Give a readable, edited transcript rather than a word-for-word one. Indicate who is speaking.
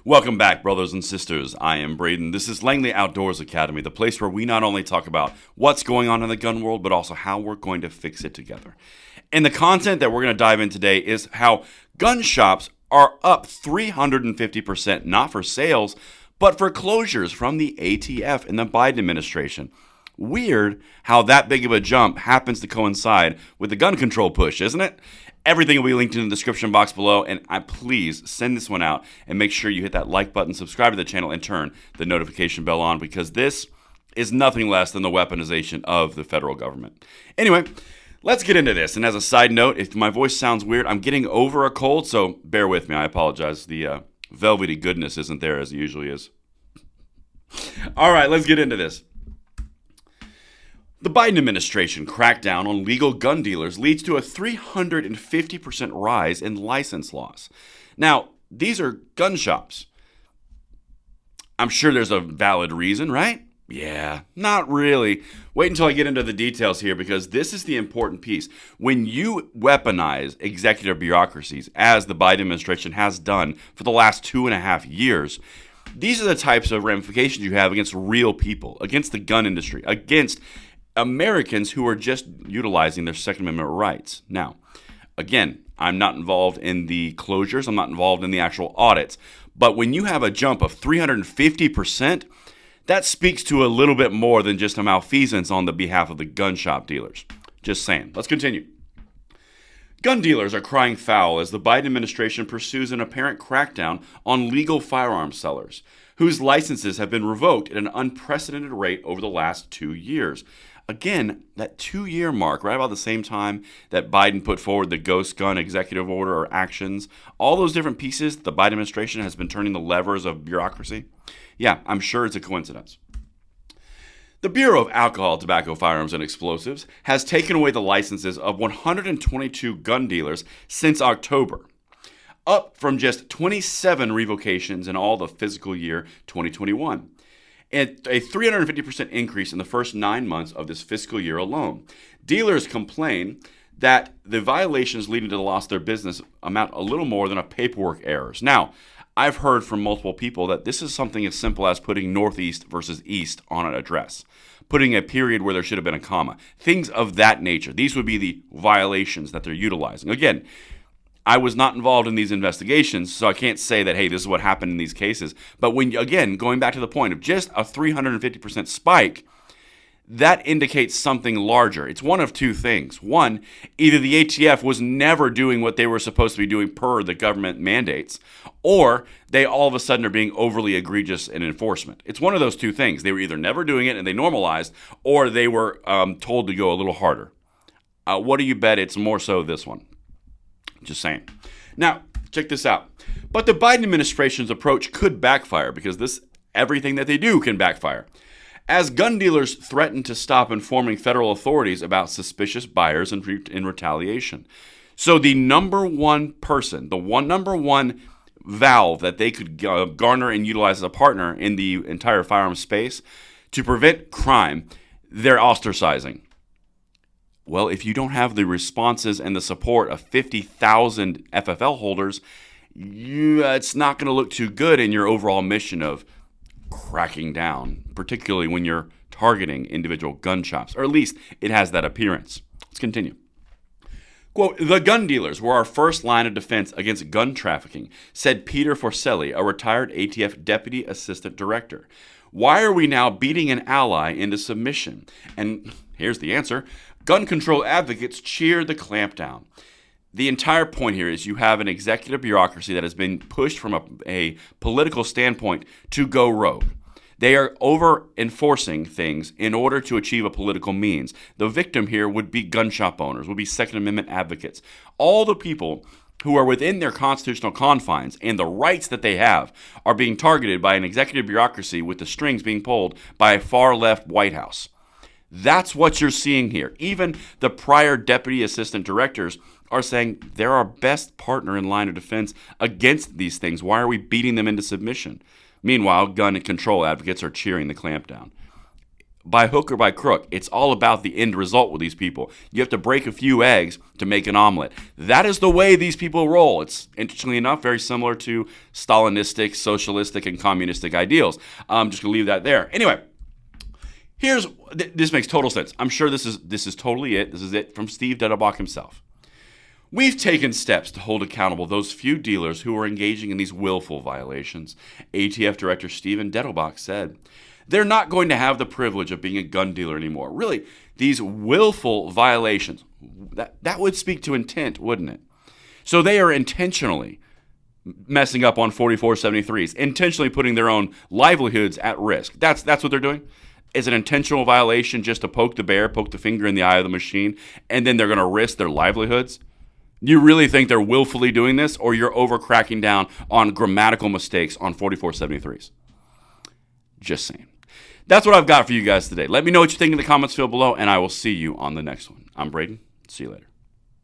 Speaker 1: Welcome back, brothers and sisters. I am Braden. This is Langley Outdoors Academy, the place where we not only talk about what's going on in the gun world, but also how we're going to fix it together. And the content that we're going to dive in today is how gun shops are up 350%, not for sales, but for closures from the ATF and the Biden administration. Weird how that big of a jump happens to coincide with the gun control push, isn't it? Everything will be linked in the description box below, and please send this one out and make sure you hit that like button, subscribe to the channel, and turn the notification bell on because this is nothing less than the weaponization of the federal government. Anyway, let's get into this. And as a side note, if my voice sounds weird, I'm getting over a cold, so bear with me. I apologize. The velvety goodness isn't there as it usually is. All right, let's get into this. The Biden administration crackdown on legal gun dealers leads to a 350% rise in license loss. Now, these are gun shops. I'm sure there's a valid reason, right? Yeah, not really. Wait until I get into the details here because this is the important piece. When you weaponize executive bureaucracies, as the Biden administration has done for the last 2.5 years, these are the types of ramifications you have against real people, against the gun industry, against Americans who are just utilizing their Second Amendment rights. Now, again, I'm not involved in the closures. I'm not involved in the actual audits. But when you have a jump of 350%, that speaks to a little bit more than just a malfeasance on the behalf of the gun shop dealers. Just saying. Let's continue. Gun dealers are crying foul as the Biden administration pursues an apparent crackdown on legal firearms sellers, whose licenses have been revoked at an unprecedented rate over the last 2 years. Again, that 2-year mark, right about the same time that Biden put forward the ghost gun executive order or actions, all those different pieces, the Biden administration has been turning the levers of bureaucracy. Yeah, I'm sure it's a coincidence. The Bureau of Alcohol, Tobacco, Firearms, and Explosives has taken away the licenses of 122 gun dealers since October, up from just 27 revocations in all the fiscal year 2021. And a 350% increase in the first 9 months of this fiscal year alone. Dealers complain that the violations leading to the loss of their business amount a little more than a paperwork errors. Now, I've heard from multiple people that this is something as simple as putting northeast versus east on an address, putting a period where there should have been a comma, things of that nature. These would be the violations that they're utilizing. Again, I was not involved in these investigations, so I can't say that, hey, this is what happened in these cases. But when, again, going back to the point of just a 350% spike, that indicates something larger. It's one of two things. One, either the ATF was never doing what they were supposed to be doing per the government mandates, or they all of a sudden are being overly egregious in enforcement. It's one of those two things. They were either never doing it and they normalized, or they were told to go a little harder. What do you bet it's more so this one? Just saying. Now, check this out. But the Biden administration's approach could backfire because everything that they do can backfire. As gun dealers threaten to stop informing federal authorities about suspicious buyers in retaliation. So the number one person, number one valve that they could garner and utilize as a partner in the entire firearms space to prevent crime, they're ostracizing. Well, if you don't have the responses and the support of 50,000 FFL holders, it's not going to look too good in your overall mission of cracking down, particularly when you're targeting individual gun shops, or at least it has that appearance. Let's continue. Quote, the gun dealers were our first line of defense against gun trafficking, said Peter Forcelli, a retired ATF Deputy Assistant Director. Why are we now beating an ally into submission? And here's the answer. Gun control advocates cheered the clampdown. The entire point here is you have an executive bureaucracy that has been pushed from a political standpoint to go rogue. They are over-enforcing things in order to achieve a political means. The victim here would be gun shop owners, would be Second Amendment advocates. All the people who are within their constitutional confines and the rights that they have are being targeted by an executive bureaucracy with the strings being pulled by a far-left White House. That's what you're seeing here. Even the prior deputy assistant directors are saying they're our best partner in line of defense against these things. Why are we beating them into submission? Meanwhile, gun and control advocates are cheering the clampdown. by hook or by crook. It's all about the end result with these people. You have to break a few eggs to make an omelet. That is the way these people roll. It's, interestingly enough, very similar to Stalinistic, socialistic, and communistic ideals. I'm just going to leave that there. Anyway, this makes total sense. I'm sure this is totally it. This is it from Steve Dettelbach himself. We've taken steps to hold accountable those few dealers who are engaging in these willful violations. ATF Director Stephen Dettelbach said, they're not going to have the privilege of being a gun dealer anymore. Really, these willful violations, that would speak to intent, wouldn't it? So they are intentionally messing up on 4473s, intentionally putting their own livelihoods at risk. That's what they're doing. Is an intentional violation just to poke the bear, poke the finger in the eye of the machine, and then they're going to risk their livelihoods? You really think they're willfully doing this, or you're over cracking down on grammatical mistakes on 4473s? Just saying. That's what I've got for you guys today. Let me know what you think in the comments field below, and I will see you on the next one. I'm Braden. See you later.